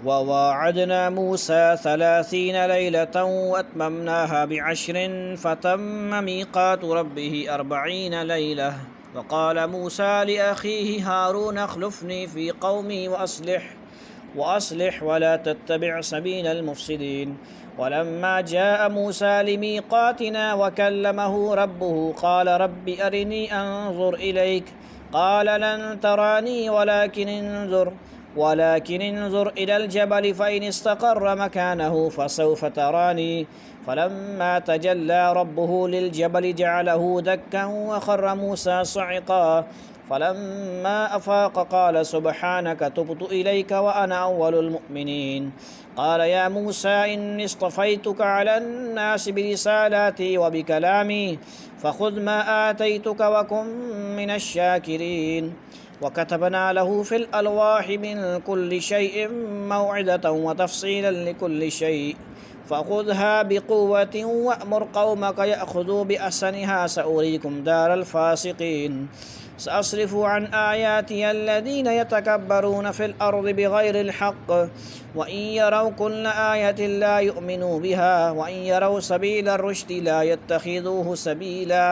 ववाअदना मूसा 30 लैलतन वअतममनाहा बिअश्रिन फतम्म मीक़ातु रब्बिही 40 लैलह वक़ाल मूसा लिअख़ीही हारून अख़्लुफ़नी फ़ी क़ौमी वअस्लिह वला तत्तबिअ सबीलल मुफ़्सिदीन वलम्मा जाअ मूसा लिमीक़ातिना वकल्लमहु रब्बुहु क़ाल रब्बि अरिनी अंज़ुर इलैक क़ाल लन तरानी वलाकिन इंजुर इलल जबल फ़इन इस्तक़र्र मकानहु फ़सौफ़ तरानी फ़लम्मा तजल्ला रब्बुहु लिलजबल जअलहु दक्कन वख़र्र मूसा स'iक़ा फ़लम्मा अफ़ाक़ क़ाल सुब्हानक तुब्तु इलैक व अना अव्वलुल मुअ्मिनीन क़ाल या मूसा इन्नी इस्तफ़ैतुक अलन्नासि बिरिसालाती व बिकलामी फ़ख़ुज़ मा आतैतुक वकुन मिनश शाकिरीन वकतबना लहू फ़िल अलवाहि मिन कुल्लि शैइन मौइज़तन व तफ़सीलन लिकुल्लि शै फ़ख़ुज़हा बिक़ुव्वतिन वअमुर क़ौमक यअख़ुज़ू बिअहसनिहा सअुरीकुम दारल फ़ासिक़ीन सअस्रिफ़ु अन आयाति अल्लज़ीन यतकब्बरून फ़िल अर्ज़ि बिग़ैरिल हक़्क़ व इन यरौ कुल्ल आयतिन ला युमिनू बिहा व इन यरौ सबीलर रुश्दि ला यत्तख़िज़ूहु सबीला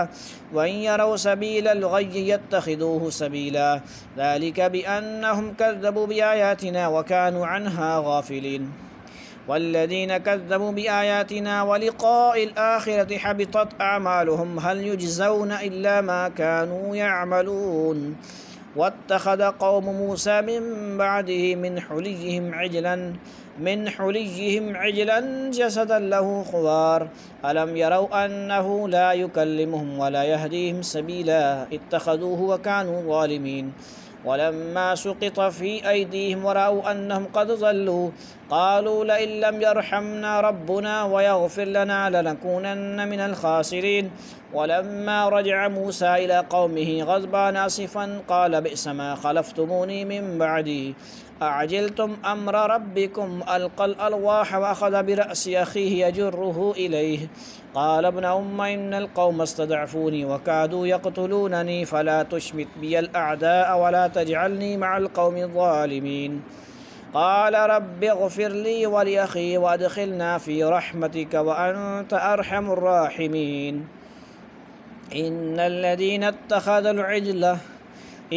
व इन यरौ सबीलल ग़य्यि यत्तख़िज़ूहु सबीला ज़ालिक बिअन्नहुम कज़्ज़बू बिआयातिना व कानू अन्हा गाफ़िलीन वल्लज़ीन कज़्ज़बू बिआयातिना व लिक़ाइल आख़िरति हबितत अअमालुहुम हल युजज़ौन इल्ला मा कानू यअमलून वत्तख़ज़ क़ौमु मूसा मिन बअदिही मिन हुलिय्यिहिम इजलन जसदन लहू ख़ुवार अलम यरौ अन्नहु ला युकल्लिमुहुम व ला यहदीहिम सबीला इत्तख़ज़ूहु व कानू ज़ालिमीन वलम्मा सुक़ित फ़ी ऐदीहिम वरअव अन्नहुम क़द ज़ल्लू क़ालू लइन लम यरहमना रब्बुना व यग़फ़िर लना लनकूनन्न मिनल ख़ासिरीन वलम्मा रजअ मूसा इला क़ौमिही ग़ज़बान आसिफ़न क़ाल बि'स मा ख़लफ़्तुमूनी मिन बअदी अअजिल्तुम अम्र रब्बिकुम अलक़ल अलवाह व अख़ज़ बिरअसि अख़ीहि यजुर्रुहु इलैहि क़ाल इब्न उम्म इन्नल क़ौम इस्तज़अफ़ूनी व कादू यक़्तुलूननी फ़ला तुशमित बियल अअदाअ व ला तजअलनी मअल क़ौमिज़ ज़ालिमीन क़ाल रब्बि इग़फ़िर ली व लिअख़ी वअदख़िलना फ़ी रहमतिक व अन्त अरहमुर राहिमीन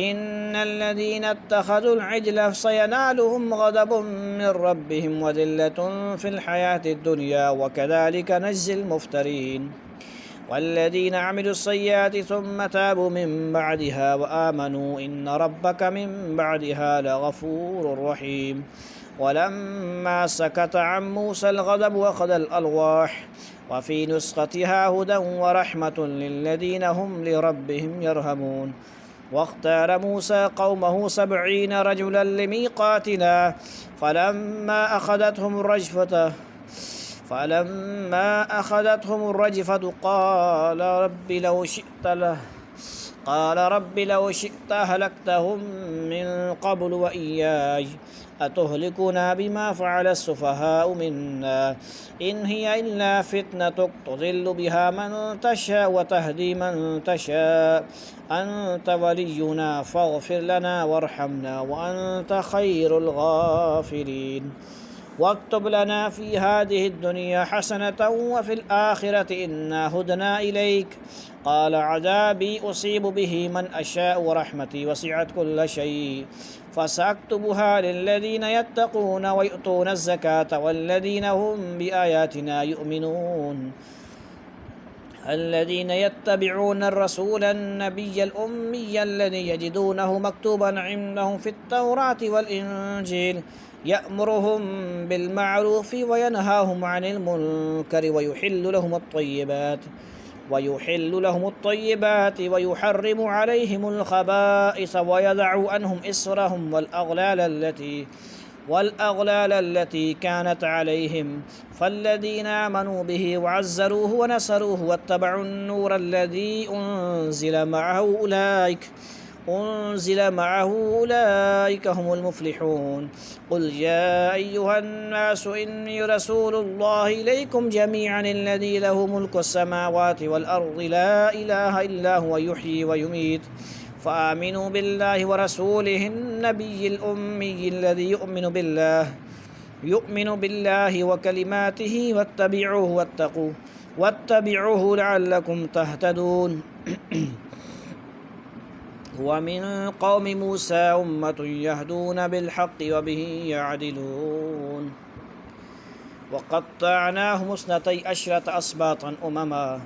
इन्नल्लज़ीन इत्तख़ज़ुल इज्ल सयनालुहुम ग़ज़बुम मिन रब्बिहिम व ज़िल्लतुन फ़िल हयातिद दुनिया व कज़ालिक नज्ज़िल मुफ़्तरीन वल्लज़ीन अमिलुस सय्याति सुम्म ताबू मिन बअदिहा व आमनू इन्न रब्बक मिन बअदिहा लग़फ़ूरुर रहीम वलम्मा सकत अन मूसल ग़ज़बु अख़ज़ल अलवाह व फ़ी नुस्ख़तिहा हुदन व रहमतुन लिल्लज़ीन हुम लिरब्बिहिम यरहमून वख्तार मूसा क़ौमहु 70 रजुलन लिमीक़ातिना फ़लम्मा अख़ज़तहुम अर्रजफ़तु क़ाल रब्बि लौ शि'त अहलक्तहुम मिन क़ब्लु व इय्याय अतुहलिकुना बिमा फ़अल अस्सुफ़हाउ मिन्ना इन हिय इल्ला फ़ितनतुक तुज़िल्लु बिहा मन तशा व तहदी मन तशा अन्त वलियुना फ़ग़फ़िर लना वरहमना व अन्त ख़ैरुल गाफ़िरीन वक्तुब लना फ़ी हाज़िहि दुनिया हसनतन व फ़िल आख़िरति इन्ना हुदना इलैक क़ाल अज़ाबी उसीबु बिही मन अशाअ व रहमती वसिअत कुल्ल शै फ़सअक्तुबुहा लिल्लज़ीन यत्तक़ून व यु'तून ज़कात वल्लज़ीन हुम बिआयातिना यु'मिनून الذين يتبعون الرسول النبي الأمي الذي يجدونه مكتوبا عندهم في التوراة والإنجيل يأمرهم بالمعروف وينهاهم عن المنكر ويحل لهم الطيبات ويحرم عليهم الخبائث ويضع عنهم إصرهم والأغلال التي كانت عليهم فالذين آمنوا به وعزروه ونصروه واتبعوا النور الذي أنزل معه أولئك هم المفلحون قل يا أيها الناس إني رسول الله إليكم جميعا الذي له ملك السماوات والأرض لا إله إلا هو يحيي ويميت فآمنوا بالله ورسوله النبي الأمي الذي يؤمن بالله يؤمن بالله وكلماته واتبعوه لعلكم تهتدون ومن قوم موسى أمة يهدون بالحق وبه يعدلون وقطعناهم 12 أسباطا أمما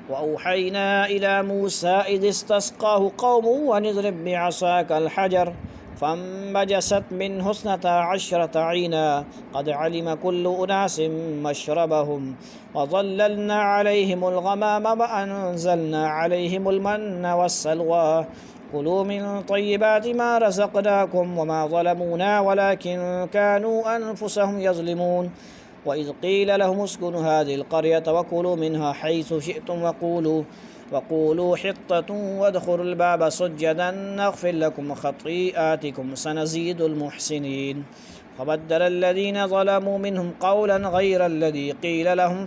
وأوحينا إلى موسى إذ استسقاه قومه أن اضرب بعصاك الحجر فانبجست منه 12 عينا قد علم كل أناس مشربهم وظللنا عليهم الغمام وأنزلنا عليهم المن والسلوى كلوا من طيبات ما رزقناكم وما ظلمونا ولكن كانوا أنفسهم يظلمون وإذ قيل لهم اسكنوا هذه القرية وكلوا منها حيث شئتم وقولوا حطة وادخلوا الباب سجدا نغفر لكم خطيئاتكم سنزيد المحسنين فبدل الذين ظلموا منهم قولا غير الذي قيل لهم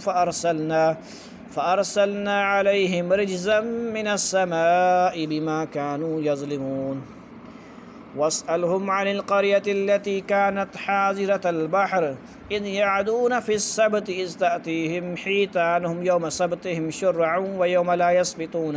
فأرسلنا عليهم رجزا من السماء بما كانوا يظلمون واسألهم عن القرية التي كانت حاضرة البحر إذ يعدون في السبت إذ تأتيهم حيتانهم يوم سبتهم شرعا ويوم لا يسبتون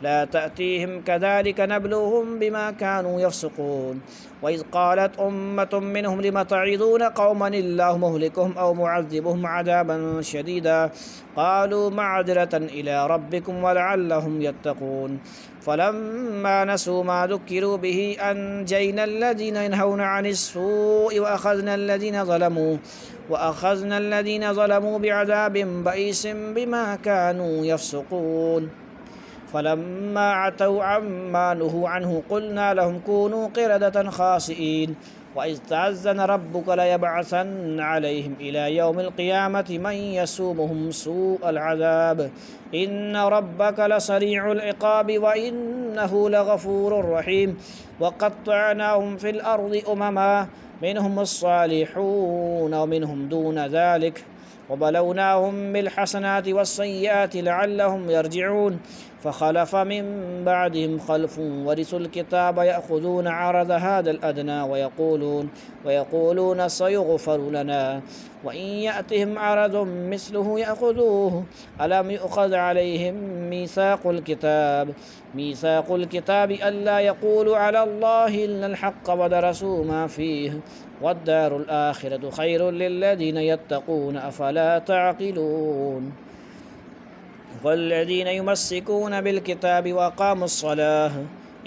لا تأتيهم كذلك نبلوهم بما كانوا يفسقون وإذ قالت أمة منهم لم تعظون قوما الله مهلكهم أو معذبهم عذابا شديدا قالوا معذرة إلى ربكم ولعلهم يتقون فلما نسوا ما ذكروا به أنجينا الذين ينهون عن السوء وأخذنا الذين ظلموا بعذاب بئيس بما كانوا يفسقون فلما عتوا عما نهوا عنه قلنا لهم كونوا قردة خاسئين وإذ تأذن ربك ليبعثن عليهم إلى يوم القيامة من يسومهم سوء العذاب إن ربك لسريع العقاب وإنه لغفور رحيم وقطعناهم في الأرض أمما منهم الصالحون ومنهم دون ذلك وبلوناهم بالحسنات والسيئات لعلهم يرجعون فخلف من بعدهم خلف ورثوا الكتاب يأخذون عرض هذا الأدنى ويقولون سيغفر لنا وإن يأتهم عرض مثله يأخذوه ألم يؤخذ عليهم ميثاق الكتاب ألا يقولوا على الله إلا الحق ودرسوا ما فيه والدار الآخرة خير للذين يتقون أفلا تعقلون والذين يمسكون بالكتاب وأقاموا الصلاة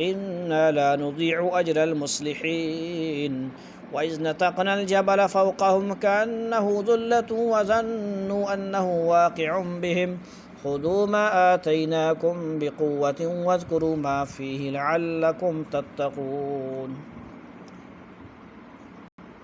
إنا لا نضيع أجر المصلحين وإذ نتقنا الجبل فوقهم كأنه ظلة وظنوا أنه واقع بهم خذوا ما آتيناكم بقوة واذكروا ما فيه لعلكم تتقون